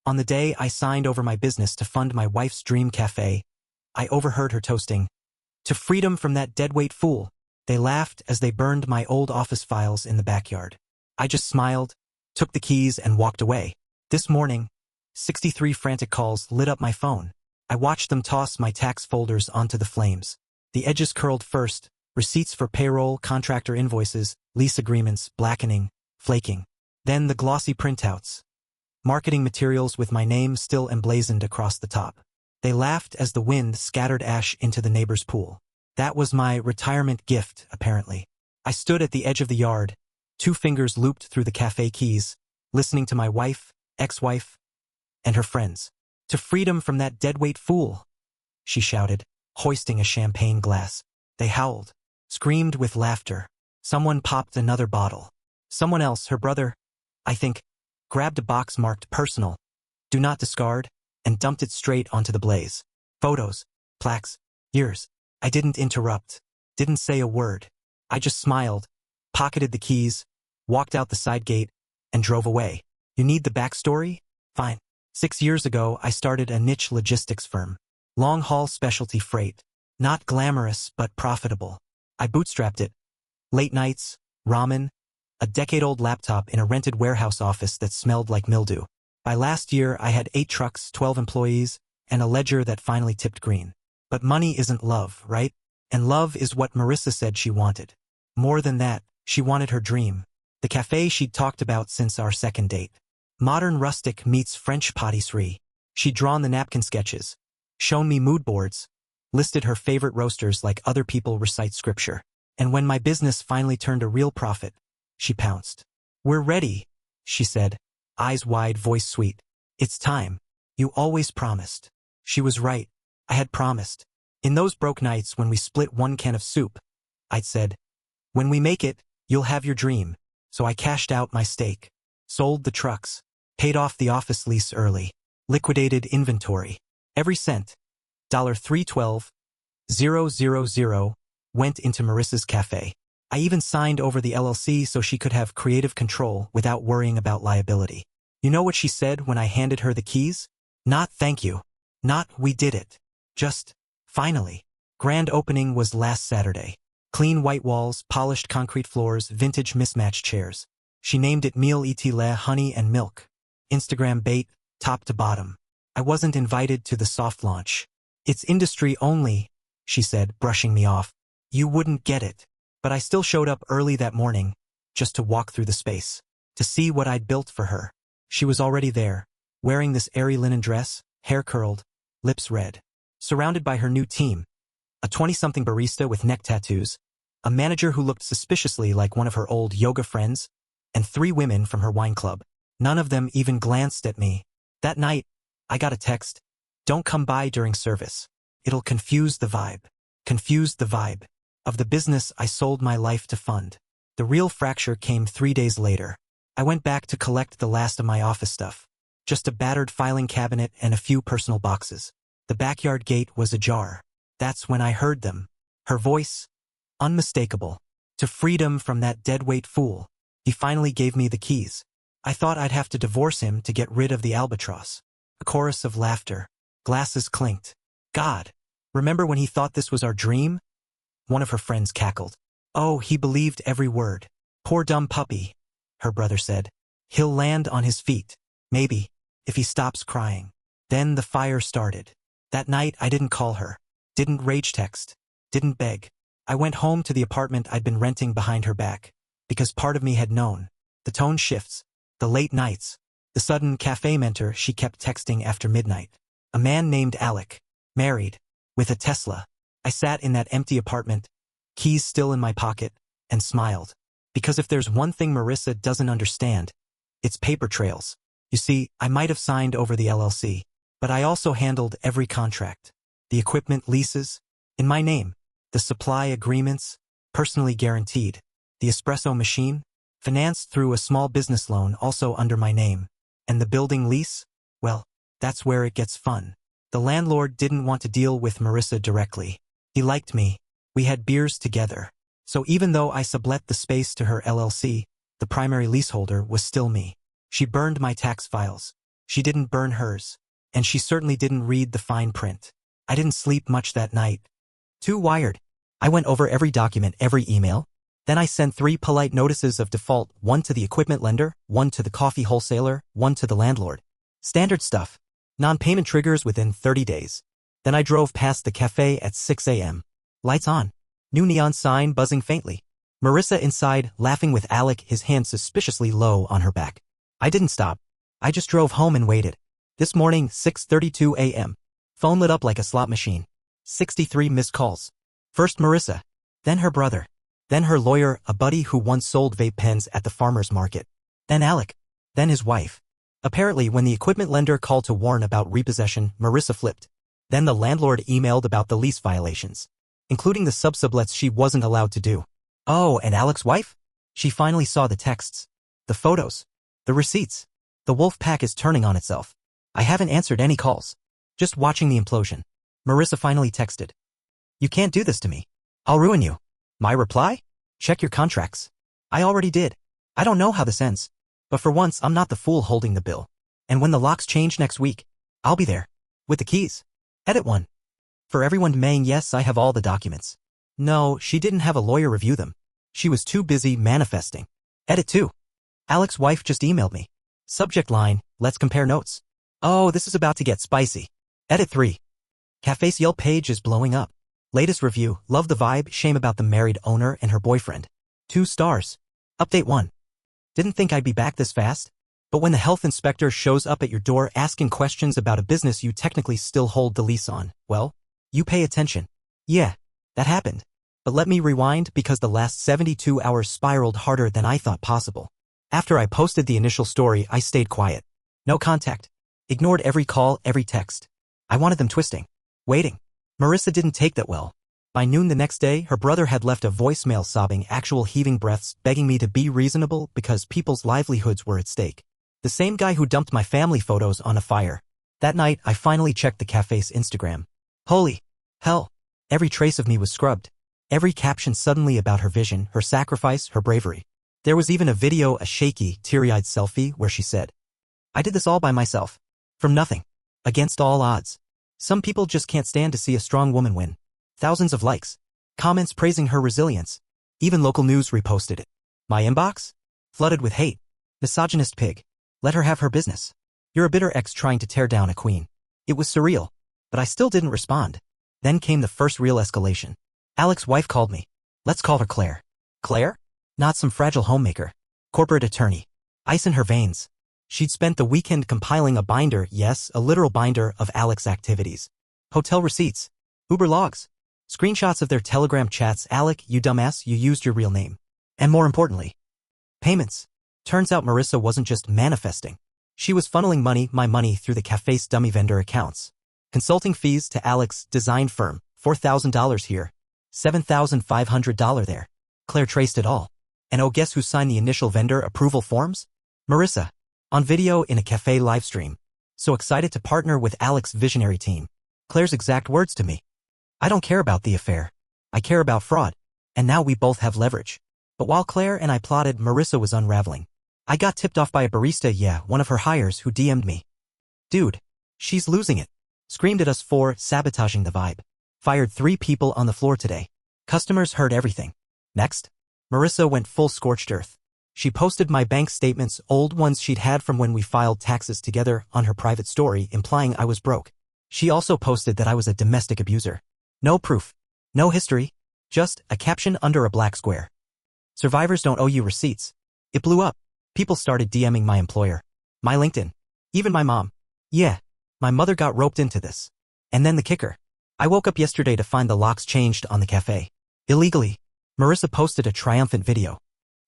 On the day I signed over my business to fund my wife's dream cafe, I overheard her toasting, "To freedom from that deadweight fool." They laughed as they burned my old office files in the backyard. I just smiled, took the keys, and walked away. This morning, 63 frantic calls lit up my phone. I watched them toss my tax folders onto the flames. The edges curled first, receipts for payroll, contractor invoices, lease agreements, blackening, flaking. Then the glossy printouts, marketing materials with my name still emblazoned across the top. They laughed as the wind scattered ash into the neighbor's pool. That was my retirement gift, apparently. I stood at the edge of the yard, 2 fingers looped through the cafe keys, listening to my wife, ex-wife, and her friends. "To freedom from that deadweight fool," she shouted, hoisting a champagne glass. They howled, screamed with laughter. Someone popped another bottle. Someone else, her brother, I think, grabbed a box marked "Personal, Do Not Discard," and dumped it straight onto the blaze. Photos, plaques, years. I didn't interrupt, didn't say a word. I just smiled, pocketed the keys, walked out the side gate, and drove away. You need the backstory? Fine. 6 years ago, I started a niche logistics firm. Long-haul specialty freight. Not glamorous, but profitable. I bootstrapped it. Late nights, ramen, a decade-old laptop in a rented warehouse office that smelled like mildew. By last year, I had 8 trucks, 12 employees, and a ledger that finally tipped green. But money isn't love, right? And love is what Marissa said she wanted. More than that, she wanted her dream. The cafe she'd talked about since our second date. Modern rustic meets French pâtisserie. She'd drawn the napkin sketches, shown me mood boards, listed her favorite roasters like other people recite scripture. And when my business finally turned a real profit, she pounced. "We're ready," she said, eyes wide, voice sweet. "It's time. You always promised." She was right. I had promised. In those broke nights when we split 1 can of soup, I'd said, "When we make it, you'll have your dream." So I cashed out my stake, sold the trucks, paid off the office lease early, liquidated inventory. Every cent, $312,000, went into Marissa's cafe. I even signed over the LLC so she could have creative control without worrying about liability. You know what she said when I handed her the keys? Not "thank you." Not "we did it." Just, "finally." Grand opening was last Saturday. Clean white walls, polished concrete floors, vintage mismatched chairs. She named it Meal et lait, honey and milk. Instagram bait, top to bottom. I wasn't invited to the soft launch. "It's industry only," she said, brushing me off. "You wouldn't get it." But I still showed up early that morning, just to walk through the space, to see what I'd built for her. She was already there, wearing this airy linen dress, hair curled, lips red, surrounded by her new team. A 20-something barista with neck tattoos, a manager who looked suspiciously like one of her old yoga friends, and 3 women from her wine club. None of them even glanced at me. That night, I got a text, "Don't come by during service. It'll confuse the vibe." Confuse the vibe of the business I sold my life to fund. The real fracture came 3 days later. I went back to collect the last of my office stuff. Just a battered filing cabinet and a few personal boxes. The backyard gate was ajar. That's when I heard them. Her voice, unmistakable. "To freedom from that deadweight fool." He finally gave me the keys. I thought I'd have to divorce him to get rid of the albatross. A chorus of laughter. Glasses clinked. "God, remember when he thought this was our dream?" One of her friends cackled. "Oh, he believed every word. Poor dumb puppy," her brother said. "He'll land on his feet. Maybe, if he stops crying." Then the fire started. That night I didn't call her. Didn't rage text. Didn't beg. I went home to the apartment I'd been renting behind her back. Because part of me had known. The tone shifts. The late nights. The sudden cafe mentor she kept texting after midnight. A man named Alec. Married. With a Tesla. I sat in that empty apartment, keys still in my pocket, and smiled. Because if there's one thing Marissa doesn't understand, it's paper trails. You see, I might have signed over the LLC, but I also handled every contract. The equipment leases, in my name. The supply agreements, personally guaranteed. The espresso machine, financed through a small business loan also under my name. And the building lease? Well, that's where it gets fun. The landlord didn't want to deal with Marissa directly. He liked me. We had beers together. So even though I sublet the space to her LLC, the primary leaseholder was still me. She burned my tax files, She didn't burn hers. And she certainly didn't read the fine print. I didn't sleep much that night. Too wired. I went over every document, every email. Then I sent 3 polite notices of default, 1 to the equipment lender, 1 to the coffee wholesaler, 1 to the landlord. Standard stuff. Non-payment triggers within 30 days. Then I drove past the cafe at 6 a.m. Lights on. New neon sign buzzing faintly. Marissa inside, laughing with Alec, his hand suspiciously low on her back. I didn't stop. I just drove home and waited. This morning, 6:32 a.m. Phone lit up like a slot machine. 63 missed calls. First Marissa. Then her brother. Then her lawyer, a buddy who once sold vape pens at the farmer's market. Then Alec. Then his wife. Apparently, when the equipment lender called to warn about repossession, Marissa flipped. Then the landlord emailed about the lease violations, including the sublets she wasn't allowed to do. Oh, and Alec's wife? She finally saw the texts, the photos, the receipts. The wolf pack is turning on itself. I haven't answered any calls. Just watching the implosion. Marissa finally texted. You can't do this to me. I'll ruin you. My reply? Check your contracts. I already did. I don't know how this ends. But for once, I'm not the fool holding the bill. And when the locks change next week, I'll be there. With the keys. Edit 1. For everyone Maying, yes, I have all the documents. No, she didn't have a lawyer review them. She was too busy manifesting. Edit 2. Alec's wife just emailed me. Subject line, let's compare notes. Oh, this is about to get spicy. Edit 3. Café's Yelp page is blowing up. Latest review, love the vibe, shame about the married owner and her boyfriend. 2 stars. Update 1. Didn't think I'd be back this fast. But when the health inspector shows up at your door asking questions about a business you technically still hold the lease on, well, you pay attention. Yeah, that happened. But let me rewind because the last 72 hours spiraled harder than I thought possible. After I posted the initial story, I stayed quiet. No contact. Ignored every call, every text. I wanted them twisting. Waiting. Marissa didn't take that well. By noon the next day, her brother had left a voicemail sobbing, actual heaving breaths, begging me to be reasonable because people's livelihoods were at stake. The same guy who dumped my family photos on a fire. That night, I finally checked the cafe's Instagram. Holy hell. Every trace of me was scrubbed. Every caption suddenly about her vision, her sacrifice, her bravery. There was even a video, a shaky, teary-eyed selfie where she said, I did this all by myself. From nothing. Against all odds. Some people just can't stand to see a strong woman win. Thousands of likes. Comments praising her resilience. Even local news reposted it. My inbox? Flooded with hate. Misogynist pig. Let her have her business. You're a bitter ex trying to tear down a queen. It was surreal. But I still didn't respond. Then came the first real escalation. Alec's wife called me. Let's call her Claire. Claire? Not some fragile homemaker. Corporate attorney. Ice in her veins. She'd spent the weekend compiling a binder, yes, a literal binder of Alec's activities. Hotel receipts. Uber logs. Screenshots of their Telegram chats. Alec, you dumbass, you used your real name. And more importantly, payments. Turns out Marissa wasn't just manifesting. She was funneling money, my money, through the cafe's dummy vendor accounts. Consulting fees to Alec's design firm, $4,000 here, $7,500 there. Claire traced it all. And oh, guess who signed the initial vendor approval forms? Marissa. On video in a cafe livestream. So excited to partner with Alec's visionary team. Claire's exact words to me. I don't care about the affair. I care about fraud. And now we both have leverage. But while Claire and I plotted, Marissa was unraveling. I got tipped off by a barista, yeah, one of her hires, who DM'd me. Dude, she's losing it. Screamed at us for sabotaging the vibe. Fired 3 people on the floor today. Customers heard everything. Next, Marissa went full scorched earth. She posted my bank statements, old ones she'd had from when we filed taxes together, on her private story, implying I was broke. She also posted that I was a domestic abuser. No proof. No history. Just a caption under a black square. Survivors don't owe you receipts. It blew up. People started DMing my employer. My LinkedIn. Even my mom. Yeah. My mother got roped into this. And then the kicker. I woke up yesterday to find the locks changed on the cafe. Illegally. Marissa posted a triumphant video.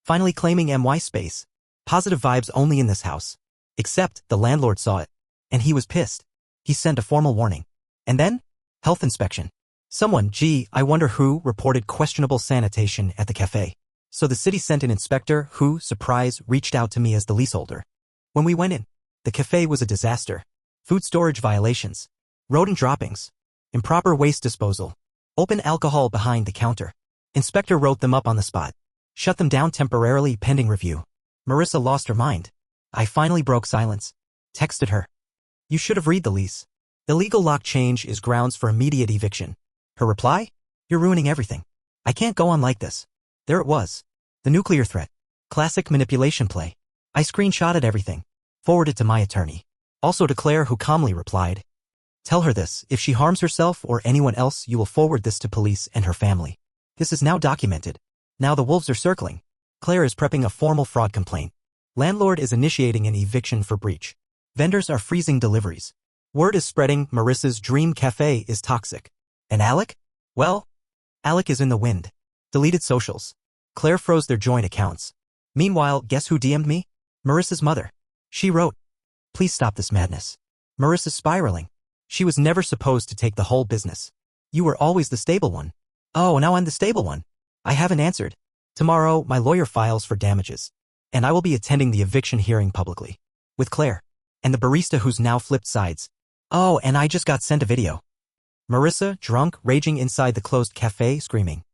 Finally claiming MY space. Positive vibes only in this house. Except, the landlord saw it. And he was pissed. He sent a formal warning. And then? Health inspection. Someone, I wonder who, reported questionable sanitation at the cafe. So the city sent an inspector who, surprise, reached out to me as the leaseholder. When we went in, the cafe was a disaster. Food storage violations. Rodent droppings. Improper waste disposal. Open alcohol behind the counter. Inspector wrote them up on the spot. Shut them down temporarily pending review. Marissa lost her mind. I finally broke silence. Texted her. You should have read the lease. Illegal lock change is grounds for immediate eviction. Her reply? You're ruining everything. I can't go on like this. There it was. The nuclear threat. Classic manipulation play. I screenshotted everything. Forwarded to my attorney. Also to Claire, who calmly replied, tell her this. If she harms herself or anyone else, you will forward this to police and her family. This is now documented. Now the wolves are circling. Claire is prepping a formal fraud complaint. Landlord is initiating an eviction for breach. Vendors are freezing deliveries. Word is spreading Marissa's dream cafe is toxic. And Alec? Well, Alec is in the wind. Deleted socials. Claire froze their joint accounts. Meanwhile, guess who DM'd me? Marissa's mother. She wrote, please stop this madness. Marissa's spiraling. She was never supposed to take the whole business. You were always the stable one. Oh, now I'm the stable one. I haven't answered. Tomorrow, my lawyer files for damages. And I will be attending the eviction hearing publicly. With Claire. And the barista who's now flipped sides. Oh, and I just got sent a video. Marissa, drunk, raging inside the closed cafe, screaming.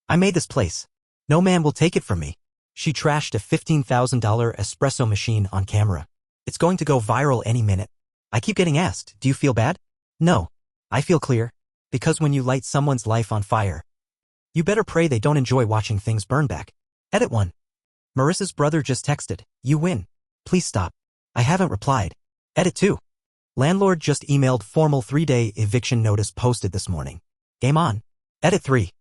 I made this place. No man will take it from me. She trashed a $15,000 espresso machine on camera. It's going to go viral any minute. I keep getting asked, do you feel bad? No. I feel clear. Because when you light someone's life on fire, you better pray they don't enjoy watching things burn back. Edit 1. Marissa's brother just texted, you win. Please stop. I haven't replied. Edit 2. Landlord just emailed formal 3-day eviction notice posted this morning. Game on. Edit 3.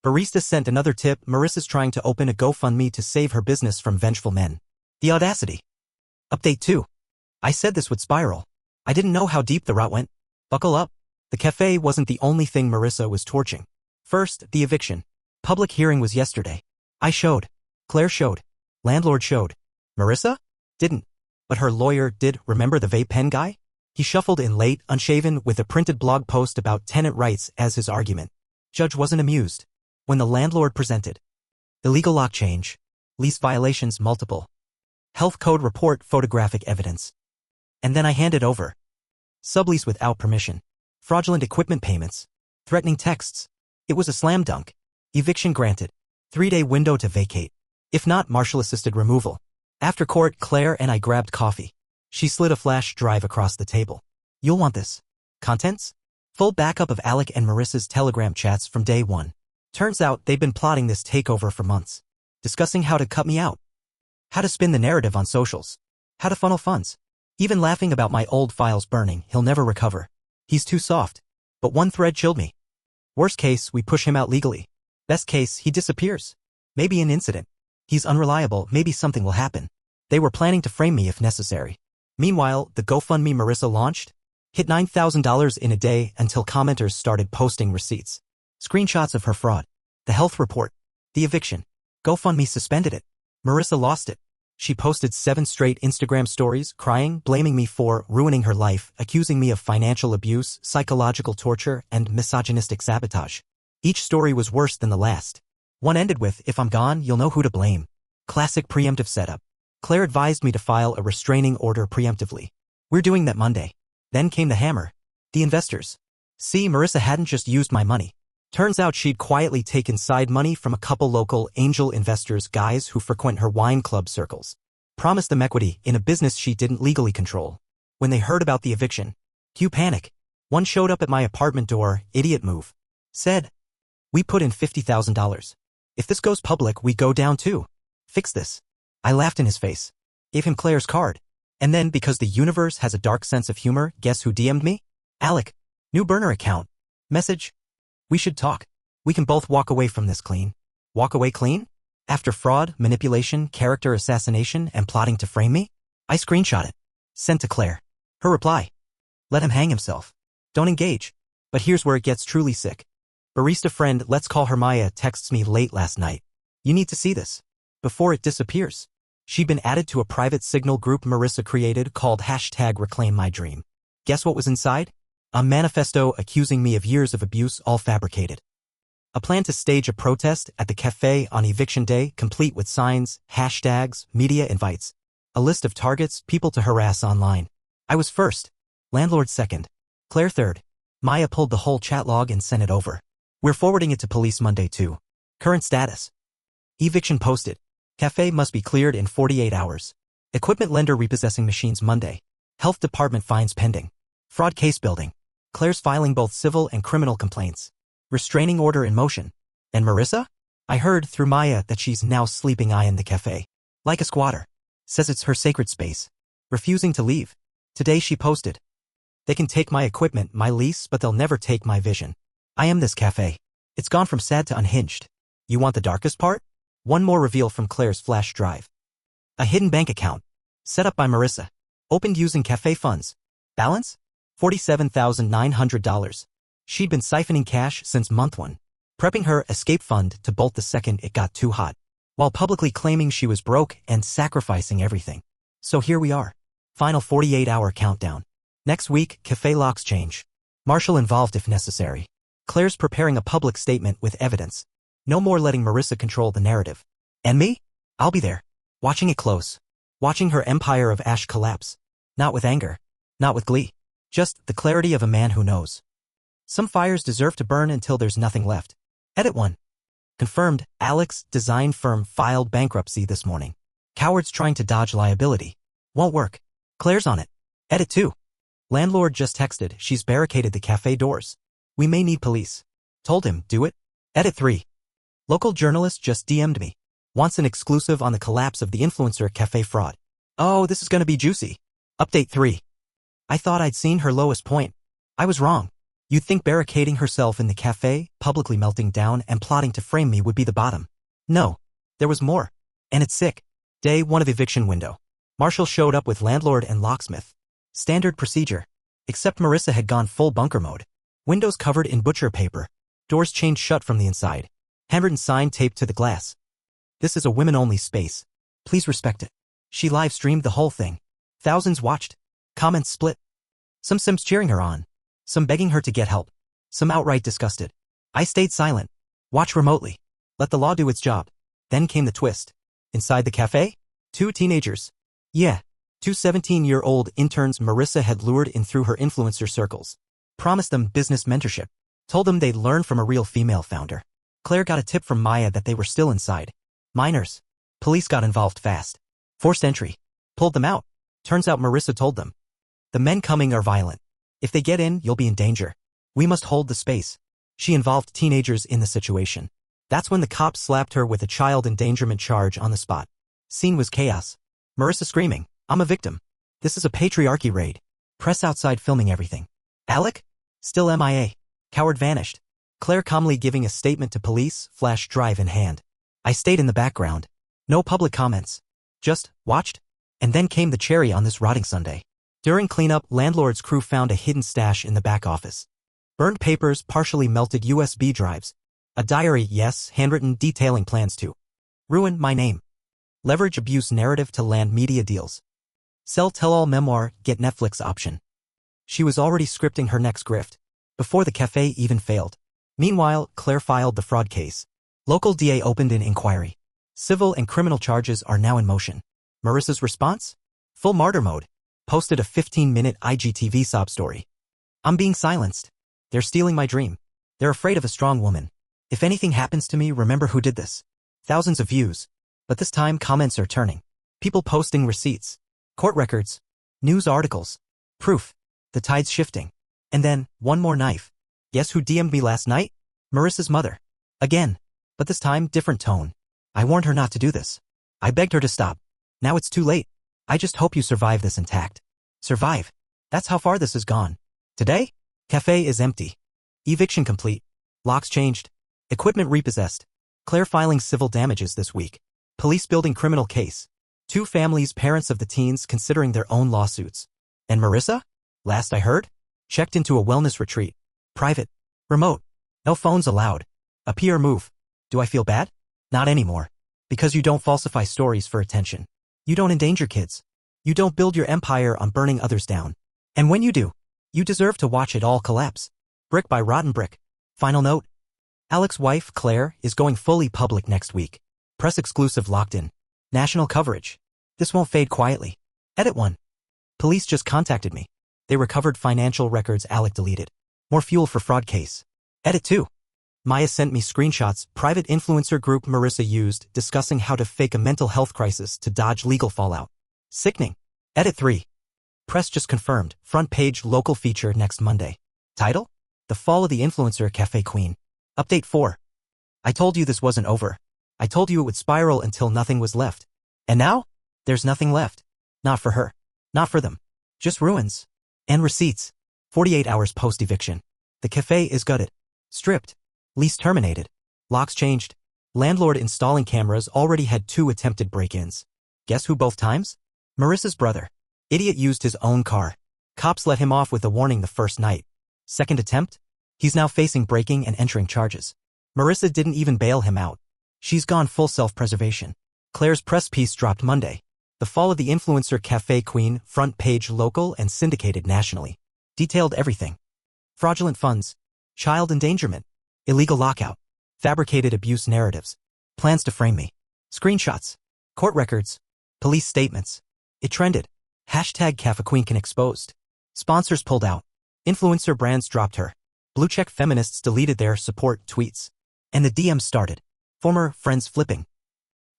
Barista sent another tip. Marissa's trying to open a GoFundMe to save her business from vengeful men. The audacity. Update 2. I said this would spiral. I didn't know how deep the route went. Buckle up. The cafe wasn't the only thing Marissa was torching. First, the eviction. Public hearing was yesterday. I showed. Claire showed. Landlord showed. Marissa? Didn't. But her lawyer did. Remember the vape pen guy? He shuffled in late, unshaven, with a printed blog post about tenant rights as his argument. Judge wasn't amused. When the landlord presented illegal lock change, lease violations multiple, health code report, photographic evidence. And then I handed over sublease without permission, fraudulent equipment payments, threatening texts. It was a slam dunk. Eviction granted. 3-day window to vacate. If not, marshal-assisted removal. After court, Claire and I grabbed coffee. She slid a flash drive across the table. You'll want this. Contents? Full backup of Alec and Marissa's Telegram chats from day one. Turns out they'd been plotting this takeover for months. Discussing how to cut me out. How to spin the narrative on socials. How to funnel funds. Even laughing about my old files burning. He'll never recover. He's too soft. But one thread chilled me. Worst case, we push him out legally. Best case, he disappears. Maybe an incident. He's unreliable, maybe something will happen. They were planning to frame me if necessary. Meanwhile, the GoFundMe Marissa launched hit $9,000 in a day until commenters started posting receipts. Screenshots of her fraud. The health report. The eviction. GoFundMe suspended it. Marissa lost it. She posted 7 straight Instagram stories, crying, blaming me for ruining her life, accusing me of financial abuse, psychological torture, and misogynistic sabotage. Each story was worse than the last. One ended with, if I'm gone, you'll know who to blame. Classic preemptive setup. Claire advised me to file a restraining order preemptively. We're doing that Monday. Then came the hammer. The investors. See, Marissa hadn't just used my money. Turns out she'd quietly taken side money from a couple local angel investors, guys who frequent her wine club circles. Promised them equity in a business she didn't legally control. When they heard about the eviction, cue panic. One showed up at my apartment door, idiot move. Said, we put in $50,000. If this goes public, we go down too. Fix this. I laughed in his face. Gave him Claire's card. And then, because the universe has a dark sense of humor, guess who DM'd me? Alec. New burner account. Message. We should talk. We can both walk away from this clean. Walk away clean? After fraud, manipulation, character assassination, and plotting to frame me? I screenshot it. Sent to Claire. Her reply. Let him hang himself. Don't engage. But here's where it gets truly sick. Barista friend, let's call her Maya, texts me late last night. You need to see this. Before it disappears. She'd been added to a private Signal group Marissa created called #ReclaimMyDream. Guess what was inside? A manifesto accusing me of years of abuse, all fabricated. A plan to stage a protest at the cafe on eviction day, complete with signs, hashtags, media invites. A list of targets, people to harass online. I was first. Landlord second. Claire third. Maya pulled the whole chat log and sent it over. We're forwarding it to police Monday too. Current status. Eviction posted. Cafe must be cleared in 48 hours. Equipment lender repossessing machines Monday. Health Department fines pending. Fraud case building. Claire's filing both civil and criminal complaints. Restraining order in motion. And Marissa? I heard through Maya that she's now sleeping in the cafe. Like a squatter. Says it's her sacred space. Refusing to leave. Today she posted. They can take my equipment, my lease, but they'll never take my vision. I am this cafe. It's gone from sad to unhinged. You want the darkest part? One more reveal from Claire's flash drive. A hidden bank account. Set up by Marissa. Opened using cafe funds. Balance? $47,900. She'd been siphoning cash since month 1. Prepping her escape fund to bolt the second it got too hot. While publicly claiming she was broke and sacrificing everything. So here we are. Final 48-hour countdown. Next week, cafe locks change. Marshall involved if necessary. Claire's preparing a public statement with evidence. No more letting Marissa control the narrative. And me? I'll be there. Watching it close. Watching her empire of ash collapse. Not with anger. Not with glee. Just the clarity of a man who knows. Some fires deserve to burn until there's nothing left. Edit 1. Confirmed, Alex design firm filed bankruptcy this morning. Cowards trying to dodge liability. Won't work. Claire's on it. Edit 2. Landlord just texted, she's barricaded the cafe doors. We may need police. Told him, do it. Edit 3. Local journalist just DM'd me. Wants an exclusive on the collapse of the influencer cafe fraud. Oh, this is gonna be juicy. Update 3. I thought I'd seen her lowest point. I was wrong. You'd think barricading herself in the cafe, publicly melting down and plotting to frame me would be the bottom. No. There was more. And it's sick. Day 1 of eviction window. Marshall showed up with landlord and locksmith. Standard procedure. Except Marissa had gone full bunker mode. Windows covered in butcher paper. Doors chained shut from the inside. Handwritten sign taped to the glass. This is a women-only space. Please respect it. She live-streamed the whole thing. Thousands watched. Comments split. Some simps cheering her on. Some begging her to get help. Some outright disgusted. I stayed silent. Watch remotely. Let the law do its job. Then came the twist. Inside the cafe? 2 teenagers. Yeah. 2 17-year-old interns Marissa had lured in through her influencer circles. Promised them business mentorship. Told them they'd learn from a real female founder. Claire got a tip from Maya that they were still inside. Minors. Police got involved fast. Forced entry. Pulled them out. Turns out Marissa told them. The men coming are violent. If they get in, you'll be in danger. We must hold the space. She involved teenagers in the situation. That's when the cops slapped her with a child endangerment charge on the spot. Scene was chaos. Marissa screaming, I'm a victim. This is a patriarchy raid. Press outside filming everything. Alec? Still MIA. Coward vanished. Claire calmly giving a statement to police, flash drive in hand. I stayed in the background. No public comments. Just watched. And then came the cherry on this rotting Sunday. During cleanup, landlord's crew found a hidden stash in the back office. Burned papers, partially melted USB drives. A diary, yes, handwritten detailing plans to ruin my name. Leverage abuse narrative to land media deals. Sell tell-all memoir, get Netflix option. She was already scripting her next grift. Before the cafe even failed. Meanwhile, Claire filed the fraud case. Local DA opened an inquiry. Civil and criminal charges are now in motion. Marissa's response? Full martyr mode. Posted a 15-minute IGTV sob story. I'm being silenced. They're stealing my dream. They're afraid of a strong woman. If anything happens to me, remember who did this. Thousands of views. But this time, comments are turning. People posting receipts. Court records. News articles. Proof. The tide's shifting. And then, one more knife. Guess who DM'd me last night? Marissa's mother. Again. But this time, different tone. I warned her not to do this. I begged her to stop. Now it's too late. I just hope you survive this intact. Survive. That's how far this has gone. Today? Cafe is empty. Eviction complete. Locks changed. Equipment repossessed. Claire filing civil damages this week. Police building criminal case. 2 families, parents of the teens considering their own lawsuits. And Marissa? Last I heard? Checked into a wellness retreat. Private. Remote. No phones allowed. A PR move. Do I feel bad? Not anymore. Because you don't falsify stories for attention. You don't endanger kids. You don't build your empire on burning others down. And when you do, you deserve to watch it all collapse. Brick by rotten brick. Final note. Alec's wife, Claire, is going fully public next week. Press exclusive locked in. National coverage. This won't fade quietly. Edit 1. Police just contacted me. They recovered financial records Alec deleted. More fuel for fraud case. Edit 2. Maya sent me screenshots private influencer group Marissa used discussing how to fake a mental health crisis to dodge legal fallout. Sickening. Edit 3. Press just confirmed. Front page local feature next Monday. Title? The Fall of the Influencer Café Queen. Update 4. I told you this wasn't over. I told you it would spiral until nothing was left. And now? There's nothing left. Not for her. Not for them. Just ruins. And receipts. 48 hours post-eviction. The cafe is gutted. Stripped. Lease terminated. Locks changed. Landlord installing cameras already had 2 attempted break-ins. Guess who both times? Marissa's brother. Idiot used his own car. Cops let him off with a warning the first night. Second attempt? He's now facing breaking and entering charges. Marissa didn't even bail him out. She's gone full self-preservation. Claire's press piece dropped Monday. The Fall of the Influencer Café Queen, front page local and syndicated nationally. Detailed everything. Fraudulent funds. Child endangerment. Illegal lockout. Fabricated abuse narratives. Plans to frame me. Screenshots. Court records. Police statements. It trended. Hashtag CafeQueen exposed. Sponsors pulled out. Influencer brands dropped her. Blue-check feminists deleted their support tweets. And the DM started. Former friends flipping.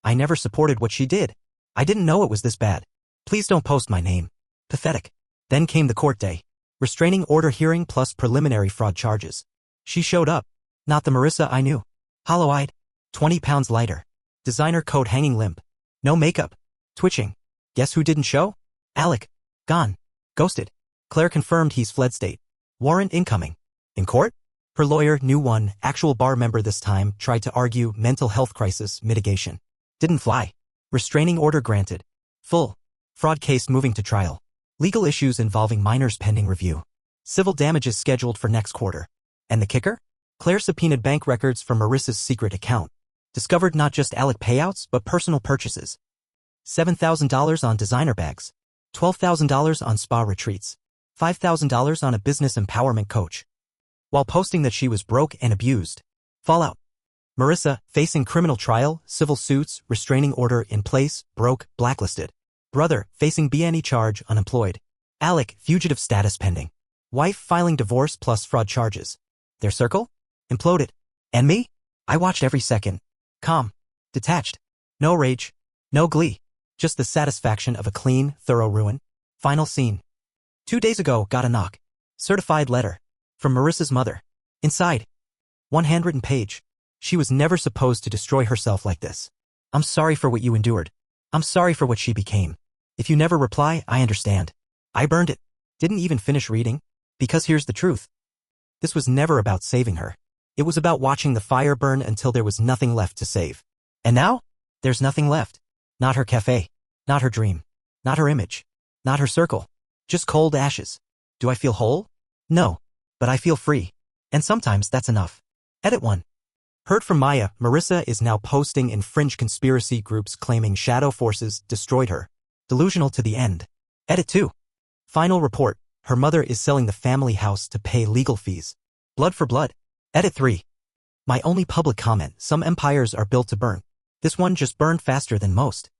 I never supported what she did. I didn't know it was this bad. Please don't post my name. Pathetic. Then came the court day. Restraining order hearing plus preliminary fraud charges. She showed up. Not the Marissa I knew. Hollow-eyed. 20 pounds lighter. Designer coat hanging limp. No makeup. Twitching. Guess who didn't show? Alec. Gone. Ghosted. Claire confirmed he's fled state. Warrant incoming. In court? Her lawyer, new one, actual bar member this time, tried to argue mental health crisis mitigation. Didn't fly. Restraining order granted. Full. Fraud case moving to trial. Legal issues involving minors pending review. Civil damages scheduled for next quarter. And the kicker? Claire subpoenaed bank records from Marissa's secret account. Discovered not just Alec payouts, but personal purchases. $7,000 on designer bags. $12,000 on spa retreats. $5,000 on a business empowerment coach. While posting that she was broke and abused. Fallout. Marissa, facing criminal trial, civil suits, restraining order in place, broke, blacklisted. Brother, facing BNE charge, unemployed. Alec, fugitive status pending. Wife filing divorce plus fraud charges. Their circle? Imploded. And me? I watched every second. Calm. Detached. No rage. No glee. Just the satisfaction of a clean, thorough ruin. Final scene. 2 days ago, got a knock. Certified letter. From Marissa's mother. Inside. 1 handwritten page. She was never supposed to destroy herself like this. I'm sorry for what you endured. I'm sorry for what she became. If you never reply, I understand. I burned it. Didn't even finish reading. Because here's the truth. This was never about saving her. It was about watching the fire burn until there was nothing left to save. And now? There's nothing left. Not her cafe. Not her dream. Not her image. Not her circle. Just cold ashes. Do I feel whole? No. But I feel free. And sometimes that's enough. Edit 1. Heard from Maya, Marissa is now posting in fringe conspiracy groups claiming shadow forces destroyed her. Delusional to the end. Edit 2. Final report. Her mother is selling the family house to pay legal fees. Blood for blood. Edit 3. My only public comment, some empires are built to burn. This one just burned faster than most.